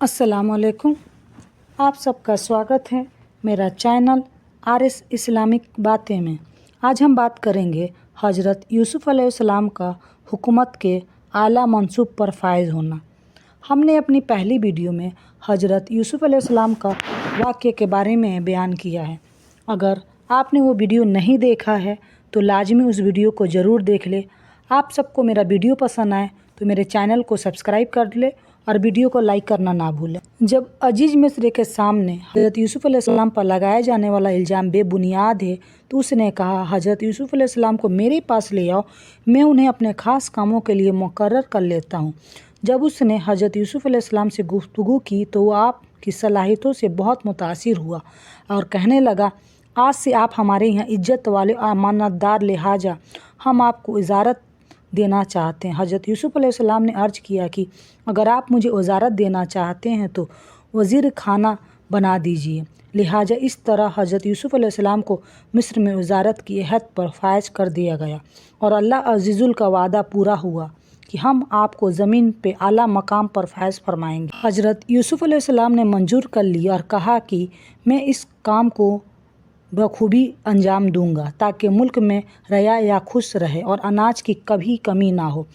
अस्सलाम वालेकुम। आप सबका स्वागत है मेरा चैनल RS इस्लामिक बातें में। आज हम बात करेंगे हज़रत यूसुफ़ अलैहिस्सलाम का हुकूमत के आला मंसूब पर फायज़ होना। हमने अपनी पहली वीडियो में हज़रत यूसुफ़ अलैहिस्सलाम का वाक़ये के बारे में बयान किया है। अगर आपने वो वीडियो नहीं देखा है तो लाजमी उस वीडियो को ज़रूर देख ले। आप सबको मेरा वीडियो पसंद आए तो मेरे चैनल को सब्सक्राइब कर ले और वीडियो को लाइक करना ना भूलें। जब अजीज़ मिस्र के सामने हज़रत यूसुफ़ अलैहिस्सलाम पर लगाया जाने वाला इल्ज़ाम बेबुनियाद है तो उसने कहा, हज़रत यूसुफ़ अलैहिस्सलाम को मेरे पास ले आओ, मैं उन्हें अपने ख़ास कामों के लिए मुकर्रर कर लेता हूँ। जब उसने हज़रत यूसुफ़ अलैहिस्सलाम से गुफ्तगू की तो वो आपकी सलाहियतों से बहुत मुतासिर हुआ और कहने लगा, आज से आप हमारे यहाँ इज्जत वाले अमानतदार, लिहाजा हम आपको इजाज़त देना चाहते हैं। हज़रत यूसुफ़ अलैहिस्सलाम ने अर्ज़ किया कि अगर आप मुझे इजाज़त देना चाहते हैं तो वज़ीर खाना बना दीजिए। लिहाजा इस तरह हज़रत यूसुफ़ अलैहिस्सलाम को मिस्र में वज़ारत की हैत पर फायज कर दिया गया और अल्लाह अज़ीज़ुल का वादा पूरा हुआ कि हम आपको ज़मीन पे आला मकाम पर फायज फरमाएंगे। हज़रत यूसुफ़ अलैहिस्सलाम ने मंजूर कर लिया और कहा कि मैं इस काम को बखूबी अंजाम दूंगा ताकि मुल्क में रया या खुश रहे और अनाज की कभी कमी ना हो।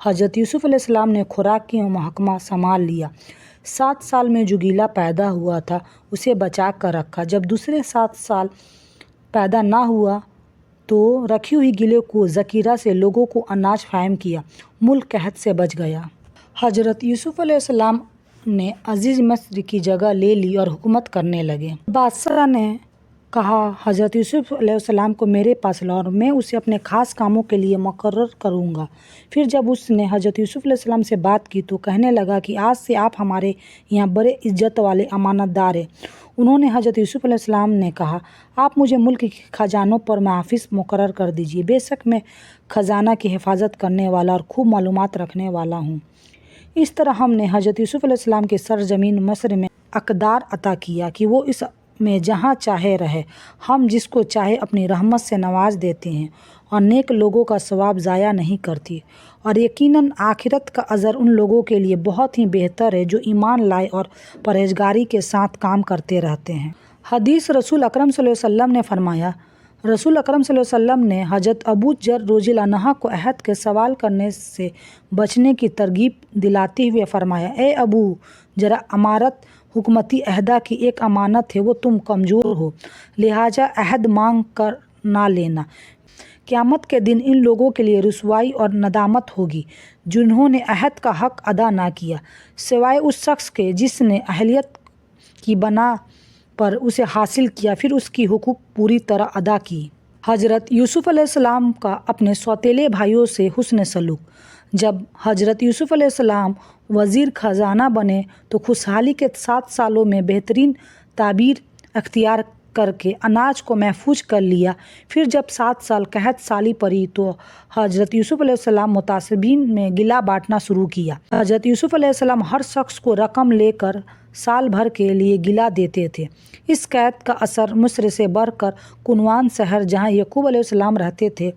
हज़रत यूसुफ़ अलैहिस्सलाम ने खुराक की महकमा संभाल लिया। 7 साल में जो गीला पैदा हुआ था उसे बचा कर रखा। जब दूसरे 7 साल पैदा ना हुआ तो रखी हुई गिले को ज़कीरा से लोगों को अनाज फ़राहम किया। मुल्क कहत से बच गया। हज़रत यूसुफ़ अलैहिस्सलाम ने अजीज़ मिस्र की जगह ले ली और हुकूमत करने लगे। बादशाह ने कहा, हज़रत यूसुफ़ अलैहिस्सलाम को मेरे पास लाओ और मैं उसे अपने ख़ास कामों के लिए मुकर्रर करूँगा। फिर जब उसने हज़रत यूसुफ़ अलैहिस्सलाम से बात की तो कहने लगा कि आज से आप हमारे यहाँ बड़े इज्जत वाले अमानतदार हैं। उन्होंने हज़रत यूसुफ़ अलैहिस्सलाम ने कहा, आप मुझे मुल्क के ख़जानों पर मुहाफ़िज़ मुकर्रर कर दीजिए। बेशक मैं ख़जाना की हिफाजत करने वाला और खूब मालूमात रखने वाला हूँ। इस तरह हमने हज़रत यूसुफ़ अलैहिस्सलाम की सरज़मीन मिस्र में अक़दार अता किया कि वो इस में जहाँ चाहे रहे। हम जिसको चाहे अपनी रहमत से नवाज देते हैं और नेक लोगों का सवाब ज़ाया नहीं करती और यकीनन आखिरत का अजर उन लोगों के लिए बहुत ही बेहतर है जो ईमान लाए और परहेजगारी के साथ काम करते रहते हैं। हदीस रसूल अकरम सल्लल्लाहु अलैहि वसल्लम ने फरमाया, रसूल अकरम सल्लल्लाहु अलैहि वसल्लम ने हज़रत अबू जर रज़ियल्लाहु अन्हु को अहद के सवाल करने से बचने की तरगीब दिलाते हुए फरमाया, ए अबू जरा, अमारत हुकूमती अहदा की एक अमानत है, वो तुम कमज़ोर हो, लिहाजा अहद मांग कर ना लेना। क़यामत के दिन इन लोगों के लिए रुसवाई और नदामत होगी जिन्होंने अहद का हक़ अदा ना किया, सिवाय उस शख्स के जिसने अहलियत की बना पर उसे हासिल किया फिर उसकी हुकूक पूरी तरह अदा की। हज़रत यूसुफ़ अलैहिस्सलाम का अपने सौतेले भाइयों से हुस्न सलूक। जब हज़रत यूसुफ़ अलैहिस्सलाम वज़ीर ख़जाना बने तो खुशहाली के 7 सालों में बेहतरीन ताबीर अख्तियार करके अनाज को महफूज कर लिया। फिर जब 7 साल कहत साली पड़ी तो हज़रत यूसुफ़ अलैहिस्सलाम मुतासिबीन में गिला बांटना शुरू किया। हज़रत यूसुफ़ अलैहिस्सलाम हर शख्स को रकम लेकर साल भर के लिए गिला देते थे। इस कैद का असर मिस्र से बढ़कर कुनवान शहर जहाँ याकूब अलैहिस्सलाम रहते थे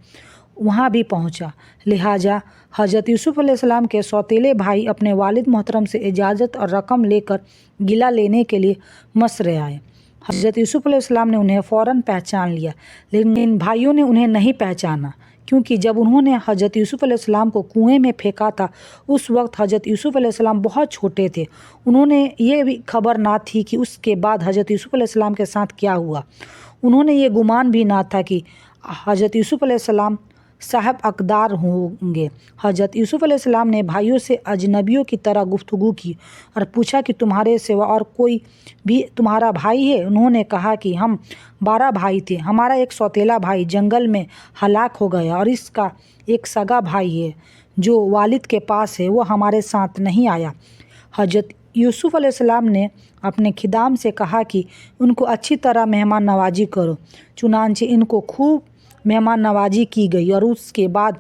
वहाँ भी पहुँचा। लिहाजा हज़रत यूसुफ़ अलैहिस्सलाम के सौतेले भाई अपने वालिद मोहतरम से इजाज़त और रकम लेकर गिला लेने के लिए मिस्र आए। हज़रत यूसुफ़ अलैहिस्सलाम ने उन्हें फ़ौरन पहचान लिया, लेकिन इन भाइयों ने उन्हें नहीं पहचाना क्योंकि जब उन्होंने हज़रत यूसुफ़ अलैहिस्सलाम को कुएं में फेंका था उस वक्त हज़रत यूसुफ़ अलैहिस्सलाम बहुत छोटे थे। उन्होंने ये भी खबर ना थी कि उसके बाद हज़रत यूसुफ़ अलैहिस्सलाम के साथ क्या हुआ। उन्होंने ये गुमान भी ना था कि हज़रत यूसुफ़ अलैहिस्सलाम साहब अक़दार होंगे। हज़रत यूसुफ़ अलैहिस्सलाम ने भाइयों से अजनबियों की तरह गुफ्तगू की और पूछा कि तुम्हारे सिवा और कोई भी तुम्हारा भाई है? उन्होंने कहा कि हम 12 भाई थे, हमारा एक सौतेला भाई जंगल में हलाक हो गया और इसका एक सगा भाई है जो वालिद के पास है, वो हमारे साथ नहीं आया। हज़रत यूसुफ़ अलैहिस्सलाम ने अपने खिदाम से कहा कि उनको अच्छी तरह मेहमान नवाजी करो। चुनांचे इनको खूब मेहमान नवाजी की गई और उसके बाद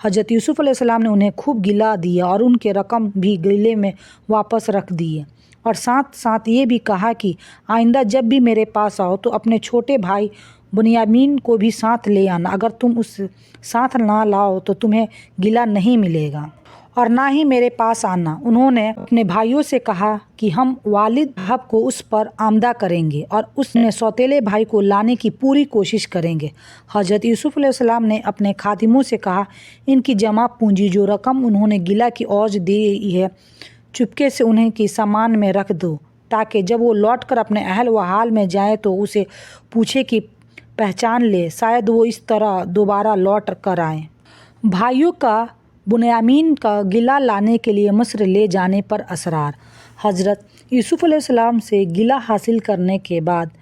हज़रत यूसुफ़ अलैहिस्सलाम ने उन्हें खूब गिला दिया और उनके रकम भी गिले में वापस रख दिए और साथ साथ ये भी कहा कि आइंदा जब भी मेरे पास आओ तो अपने छोटे भाई बुनियामीन को भी साथ ले आना। अगर तुम उस साथ ना लाओ तो तुम्हें गिला नहीं मिलेगा। اور نہ ہی میرے پاس آنا۔ انہوں نے اپنے بھائیوں سے کہا کہ ہم والد صاحب کو اس پر آمدہ کریں گے اور اس میں سوتیلے بھائی کو لانے کی پوری کوشش کریں گے۔ حضرت یوسف علیہ السلام نے اپنے خادموں سے کہا، ان کی جمع پونجی جو رقم انہوں نے گلہ کی اوج دی ہے چپکے سے انہیں کی سامان میں رکھ دو، تاکہ جب وہ لوٹ کر اپنے اہل و حال میں جائیں تو اسے پوچھے کہ پہچان لے، شاید وہ اس طرح دوبارہ لوٹ کر آئیں۔ بھائیوں کا بنیامین کا گلہ لانے کے لیے مصر لے جانے پر اصرار۔ حضرت یوسف علیہ السلام سے گلہ حاصل کرنے کے بعد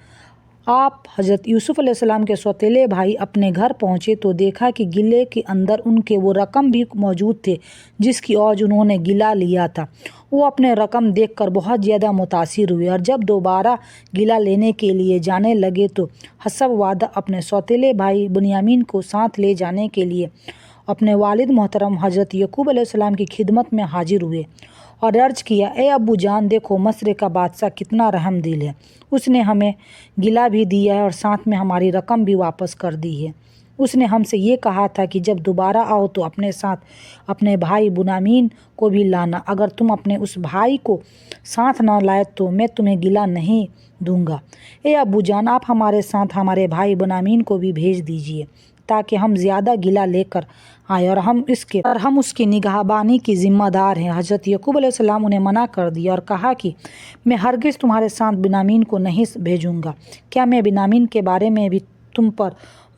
حضرت یوسف علیہ السلام کے سوتیلے بھائی اپنے گھر پہنچے تو دیکھا کہ گلے کے اندر ان کے وہ رقم بھی موجود تھے جس کی اوج انہوں نے گلہ لیا تھا۔ وہ اپنے رقم دیکھ کر بہت زیادہ متاثر ہوئے اور جب دوبارہ گلہ لینے کے لیے جانے لگے تو حسب وعدہ اپنے سوتیلے بھائی بنیامین کو ساتھ لے جانے کے لیے اپنے والد محترم حضرت یعقوب علیہ السلام کی خدمت میں حاضر ہوئے اور عرض کیا، اے ابو جان، دیکھو مصر کا بادشاہ کتنا رحم دل ہے، اس نے ہمیں گلہ بھی دیا ہے اور ساتھ میں ہماری رقم بھی واپس کر دی ہے۔ اس نے ہم سے یہ کہا تھا کہ جب دوبارہ آؤ تو اپنے ساتھ اپنے بھائی بنیامین کو بھی لانا، اگر تم اپنے اس بھائی کو ساتھ نہ لائے تو میں تمہیں گلہ نہیں دوں گا۔ اے ابو جان، آپ ہمارے ساتھ ہمارے بھائی بنیامین کو بھی بھیج دیجیے تاکہ ہم زیادہ گلہ لے کر آئے اور ہم اس کی نگہبانی کی ذمہ دار ہیں۔ حضرت یعقوب علیہ السلام انہیں منع کر دیا اور کہا کہ میں ہرگز تمہارے ساتھ بنیامین کو نہیں بھیجوں گا۔ کیا میں بنیامین کے بارے میں بھی تم پر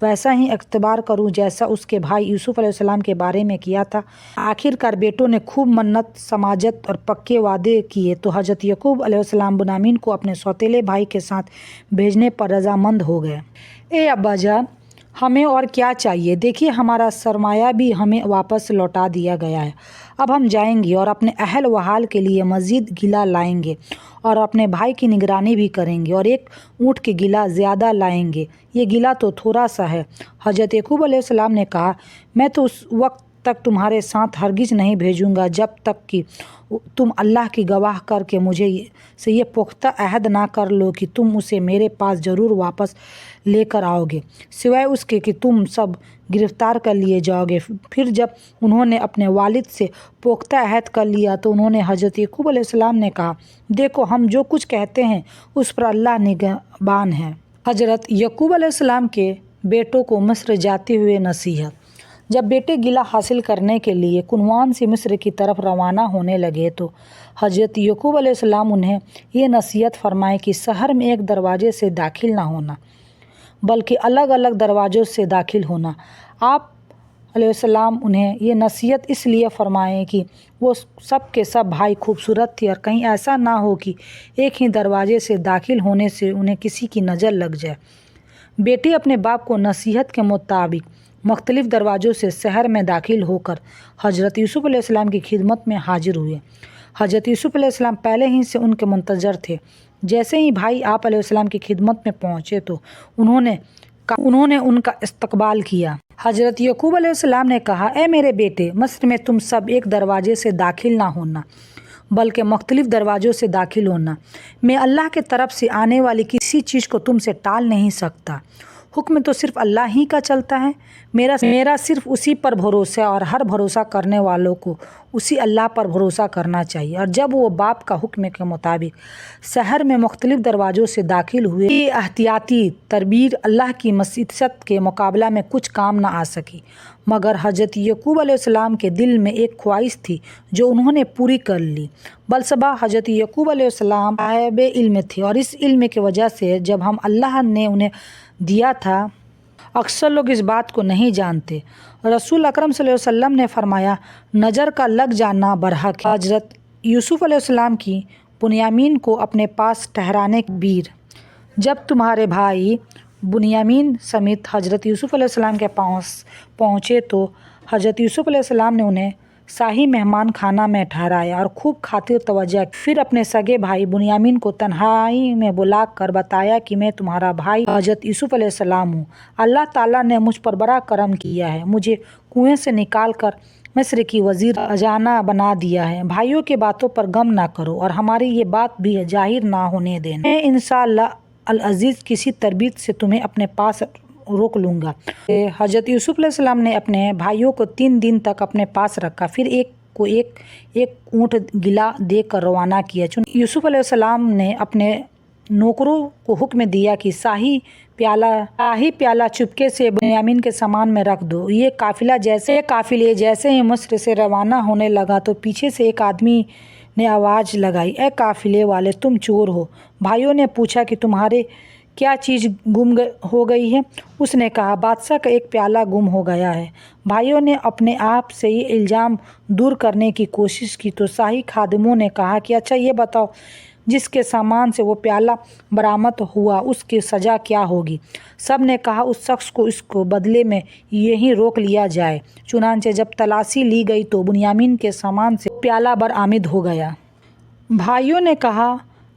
ویسا ہی اعتبار کروں جیسا اس کے بھائی یوسف علیہ السلام کے بارے میں کیا تھا؟ آخر کار بیٹوں نے خوب منت سماجت اور پکے وعدے کیے تو حضرت یعقوب علیہ السلام بنیامین کو اپنے سوتیلے بھائی کے ساتھ بھیجنے پر رضامند ہو گئے۔ اے ابا جان، ہمیں اور کیا چاہیے؟ دیکھیے ہمارا سرمایہ بھی ہمیں واپس لوٹا دیا گیا ہے۔ اب ہم جائیں گے اور اپنے اہل و حال کے لیے مزید گلہ لائیں گے اور اپنے بھائی کی نگرانی بھی کریں گے اور ایک اونٹ کی گلہ زیادہ لائیں گے۔ یہ گلہ تو تھوڑا سا ہے۔ حضرت یعقوب علیہ السلام نے کہا، میں تو اس وقت تک تمہارے ساتھ ہرگز نہیں بھیجوں گا جب تک کہ تم اللہ کی گواہ کر کے مجھے سے یہ پختہ عہد نہ کر لو کہ تم اسے میرے پاس ضرور واپس لے کر آؤ گے، سوائے اس کے کہ تم سب گرفتار کر لیے جاؤ گے۔ پھر جب انہوں نے اپنے والد سے پختہ عہد کر لیا تو انہوں نے حضرت یعقوب علیہ السلام نے کہا، دیکھو ہم جو کچھ کہتے ہیں اس پر اللہ نگہبان ہے۔ حضرت یعقوب علیہ السلام کے بیٹوں کو مصر جاتے ہوئے نصیحت۔ جب بیٹے گلہ حاصل کرنے کے لیے کنوان سے مصر کی طرف روانہ ہونے لگے تو حضرت یعقوب علیہ السلام انہیں یہ نصیحت فرمائے کہ شہر میں ایک دروازے سے داخل نہ ہونا بلکہ الگ الگ دروازوں سے داخل ہونا۔ آپ علیہ السلام انہیں یہ نصیحت اس لیے فرمائے کہ وہ سب کے سب بھائی خوبصورت تھے اور کہیں ایسا نہ ہو کہ ایک ہی دروازے سے داخل ہونے سے انہیں کسی کی نظر لگ جائے۔ بیٹے اپنے باپ کو نصیحت کے مطابق مختلف دروازوں سے شہر میں داخل ہو کر حضرت یوسف علیہ السلام کی خدمت میں حاضر ہوئے۔ حضرت یوسف علیہ السلام پہلے ہی سے ان کے منتظر تھے۔ جیسے ہی بھائی آپ علیہ السلام کی خدمت میں پہنچے تو انہوں نے ان کا استقبال کیا۔ حضرت یعقوب علیہ السلام نے کہا، اے میرے بیٹے، مصر میں تم سب ایک دروازے سے داخل نہ ہونا بلکہ مختلف دروازوں سے داخل ہونا۔ میں اللہ کے طرف سے آنے والی کسی چیز کو تم سے ٹال نہیں سکتا۔ حکم تو صرف اللہ ہی کا چلتا ہے۔ میرا صرف اسی پر بھروسہ اور ہر بھروسہ کرنے والوں کو اسی اللہ پر بھروسہ کرنا چاہیے۔ اور جب وہ باپ کا حکم کے مطابق شہر میں مختلف دروازوں سے داخل ہوئے، یہ احتیاطی تدبیر اللہ کی مشیت کے مقابلہ میں کچھ کام نہ آ سکی، مگر حضرت یعقوب علیہ السلام کے دل میں ایک خواہش تھی جو انہوں نے پوری کر لی۔ بلصبح حضرت یعقوب علیہ السلام صاحب علم تھے اور اس علم کی وجہ سے جب ہم اللہ نے انہیں دیا تھا، اکثر لوگ اس بات کو نہیں جانتے۔ رسول اکرم صلی اللہ علیہ وسلم نے فرمایا، نظر کا لگ جانا برحق ہے۔ حضرت یوسف علیہ السلام کی بنیامین کو اپنے پاس ٹھہرانے کی بیر۔ جب تمہارے بھائی بنیامین سمیت حضرت یوسف علیہ السلام کے پاس پہنچے تو حضرت یوسف علیہ السلام نے انہیں شاہی مہمان خانہ میں ٹھہرایا اور خوب خاطر توجہ کی۔ پھر اپنے سگے بھائی بنیامین کو تنہائی میں بلا کر بتایا کہ میں تمہارا بھائی حضرت یوسف علیہ السلام ہوں۔ اللہ تعالیٰ نے مجھ پر بڑا کرم کیا ہے، مجھے کنویں سے نکال کر مصر کی وزیر خزانہ بنا دیا ہے۔ بھائیوں کی باتوں پر غم نہ کرو اور ہماری یہ بات بھی ظاہر نہ ہونے دینا۔ میں انشاءاللہ العزیز کسی تربیت سے تمہیں اپنے پاس روک لوں گا۔ حضرت یوسف علیہ السلام نے اپنے بھائیوں کو 3 دن تک اپنے پاس رکھا، پھر ایک को एक ऊँट गिला देकर रवाना किया। यूसुफ अलैहिस्सलाम ने अपने नौकरों को हुक्म दिया कि शाही प्याला चुपके से बुनियामीन के सामान में रख दो। ये काफिले जैसे ही मिस्र से रवाना होने लगा तो पीछे से एक आदमी ने आवाज़ लगाई, ए काफिले वाले, तुम चोर हो। भाइयों ने पूछा कि तुम्हारे क्या चीज़ गुम हो गई है? उसने कहा, बादशाह का एक प्याला गुम हो गया है। भाइयों ने अपने आप से ये इल्ज़ाम दूर करने की कोशिश की तो शाही खादिमों ने कहा कि अच्छा ये बताओ, जिसके सामान से वो प्याला बरामद हुआ उसकी सज़ा क्या होगी? सब ने कहा, उस शख्स को इसको बदले में यहीं रोक लिया जाए। चुनांचे जब तलाशी ली गई तो बुनियामीन के सामान से प्याला बरामद हो गया। भाइयों ने कहा,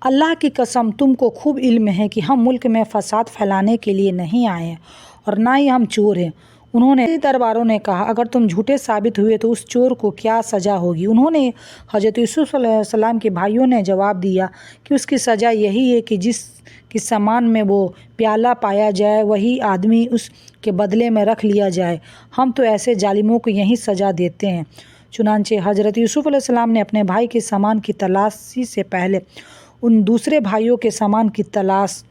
अल्लाह की कसम, तुमको खूब इल्म है कि हम मुल्क में फसाद फैलाने के लिए नहीं आए हैं और ना ही हम चोर हैं। उन्होंने दरबारों ने कहा, अगर तुम झूठे साबित हुए तो उस चोर को क्या सज़ा होगी? उन्होंने हज़रत यूसुफ अलैहिस्सलाम के भाइयों ने जवाब दिया कि उसकी सज़ा यही है कि जिसके सामान में वो प्याला पाया जाए वही आदमी उसके बदले में रख लिया जाए। हम तो ऐसे जालिमों को यही सज़ा देते हैं। चुनांचे हज़रत यूसुफ अलैहिस्सलाम ने अपने भाई के सामान की तलाशी से पहले उन दूसरे भाइयों के सामान की तलाश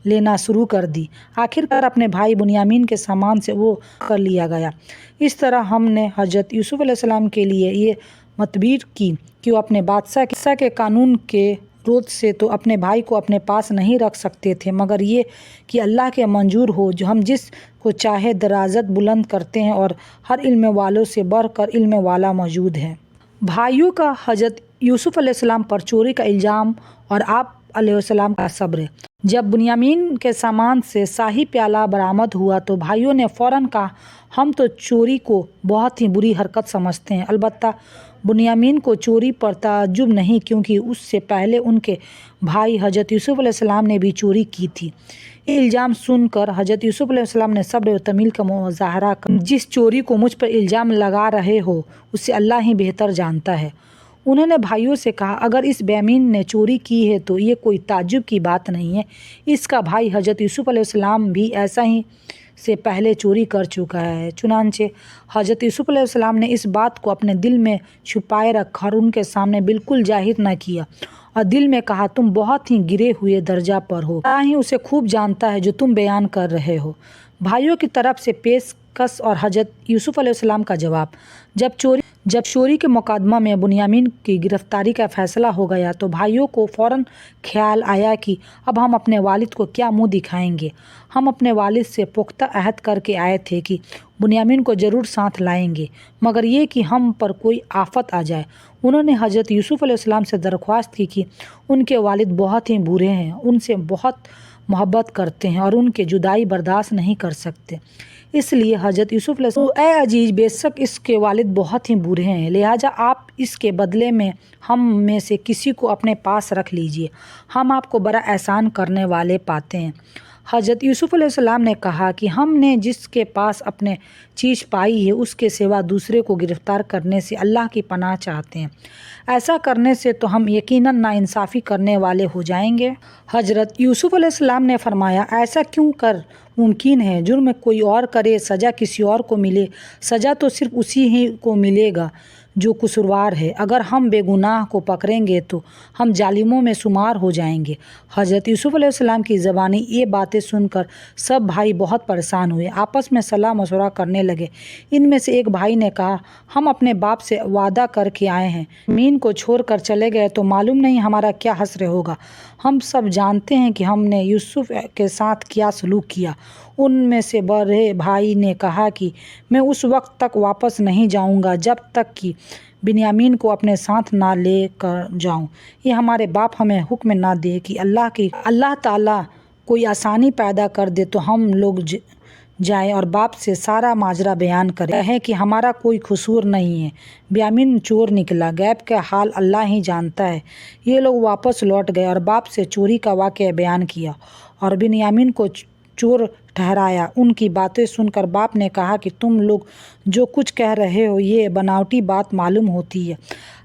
लेना शुरू कर दी। आखिरकार अपने भाई बुनियामीन के सामान से वो कर लिया गया। इस तरह हमने हज़रत यूसुफ अलैहिस्सलाम के लिए ये मतबीर की कि वो अपने बादशाह के कानून के रोध से तो अपने भाई को अपने पास नहीं रख सकते थे, मगर ये कि अल्लाह के मंजूर हो जो हम जिस को चाहे दराजत बुलंद करते हैं और हर इल्म वालों से बढ़कर इल्म वाला मौजूद है। भाइयों का हज़रत यूसुफ अलैहिस्सलाम पर चोरी का इल्ज़ाम और आप अलैहिस्सलाम का सब्र। जब बुनियामीन के सामान से शाही प्याला बरामद हुआ तो भाइयों ने फ़ौरन कहा, हम तो चोरी को बहुत ही बुरी हरकत समझते हैं। अलबत्ता बुनियामीन को चोरी पर ताज्जुब नहीं, क्योंकि उससे पहले उनके भाई हज़रत यूसुफ अलैहिस्सलाम ने भी चोरी की थी। ये इल्ज़ाम सुनकर हज़रत यूसुफ अलैहिस्सलाम ने सब्र व तमील का मुज़ाहरा कर, जिस चोरी को मुझ पर इल्ज़ाम लगा रहे हो उससे अल्लाह ही बेहतर जानता है। उन्होंने भाइयों से कहा, अगर इस बेईमान ने चोरी की है तो ये कोई ताज्जुब की बात नहीं है। इसका भाई हज़रत यूसुफ अलैहिस्सलाम भी ऐसा ही से पहले चोरी कर चुका है। चुनांचे हज़रत यूसुफ अलैहिस्सलाम ने इस बात को अपने दिल में छुपाए रखा और उनके सामने बिल्कुल जाहिर न किया और दिल में कहा, तुम बहुत ही गिरे हुए दर्जा पर हो। अल्लाह ही उसे खूब जानता है जो तुम बयान कर रहे हो। भाइयों की तरफ से पेशकश और हज़रत यूसुफ अलैहिस्सलाम का जवाब। जब चोरी के मुकदमा में बुनियामीन की गिरफ्तारी का फैसला हो गया तो भाइयों को फ़ौरन ख्याल आया कि अब हम अपने वालिद को क्या मुंह दिखाएंगे। हम अपने वालिद से पुख्ता अहद करके आए थे कि बुनियामीन को ज़रूर साथ लाएंगे, मगर ये कि हम पर कोई आफत आ जाए। उन्होंने हज़रत यूसुफ अलैहिस्सलाम से दरख्वास्त की कि उनके वालिद बहुत ही बुरे हैं, उनसे बहुत मोहब्बत करते हैं और उनके जुदाई बर्दाश्त नहीं कर सकते। इसलिए हज़रत यूसुफ अलैहिस्सलाम, ए अजीज़, बेशक इसके वालिद बहुत ही बुरे हैं, लिहाजा आप इसके बदले में हम में से किसी को अपने पास रख लीजिए, हम आपको बड़ा एहसान करने वाले पाते हैं। हज़रत यूसुफ अलैहिस्सलाम ने कहा कि हमने जिसके पास अपने चीज़ पाई है उसके सिवा दूसरे को गिरफ़्तार करने से अल्लाह की पनाह चाहते हैं। ऐसा करने से तो हम यकीनन नाइंसाफ़ी करने वाले हो जाएंगे। हज़रत यूसुफ अलैहिस्सलाम ने फरमाया, ऐसा क्यों कर मुमकिन है? जुर्म कोई और करे, सज़ा किसी और को मिले, सज़ा तो सिर्फ उसी ही को मिलेगा जो कसूरवार है। अगर हम बेगुनाह को पकड़ेंगे तो हम जालिमों में शुमार हो जाएंगे। हज़रत यूसुफ अलैहिस्सलाम की ज़बानी ये बातें सुनकर सब भाई बहुत परेशान हुए, आपस में सलाह मशवरा करने लगे। इनमें से एक भाई ने कहा, हम अपने बाप से वादा करके आए हैं, मीन को छोड़ कर चले गए तो मालूम नहीं हमारा क्या हश्र होगा। हम सब जानते हैं कि हमने यूसुफ के साथ क्या सलूक किया। उनमें से बड़े भाई ने कहा कि मैं उस वक्त तक वापस नहीं जाऊंगा जब तक कि बिन्यामीन को अपने साथ ना ले कर जाऊं। ये हमारे बाप हमें हुक्म ना दे कि अल्लाह ताला कोई आसानी पैदा कर दे तो हम लोग जाए और बाप से सारा माजरा बयान करे है कि हमारा कोई कसूर नहीं है। बिन्यामीन चोर निकला, गैब का हाल अल्लाह ही जानता है। ये लोग वापस लौट गए और बाप से चोरी का वाक़या बयान किया और बिन्यामीन को चोर ठहराया। उनकी बातें सुनकर बाप ने कहा कि तुम लोग जो कुछ कह रहे हो ये बनावटी बात मालूम होती है,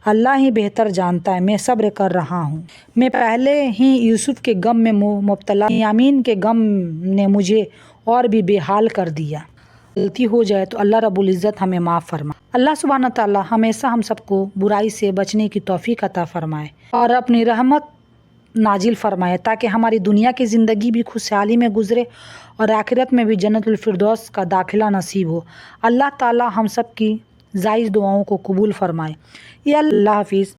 अल्लाह ही बेहतर जानता है। मैं सब्र कर रहा हूँ। मैं पहले ही यूसुफ के गम में मुब्तला, बिन्यामीन के गम ने मुझे और भी बेहाल कर दिया। غلطی ہو جائے تو اللہ رب العزت ہمیں معاف فرمائے۔ اللہ سبحانہ تعالیٰ ہمیشہ ہم سب کو برائی سے بچنے کی توفیق عطا فرمائے اور اپنی رحمت نازل فرمائے تاکہ ہماری دنیا کی زندگی بھی خوشحالی میں گزرے اور آخرت میں بھی جنت الفردوس کا داخلہ نصیب ہو۔ اللہ تعالیٰ ہم سب کی جائز دعاؤں کو قبول فرمائے۔ یا اللہ حافظ۔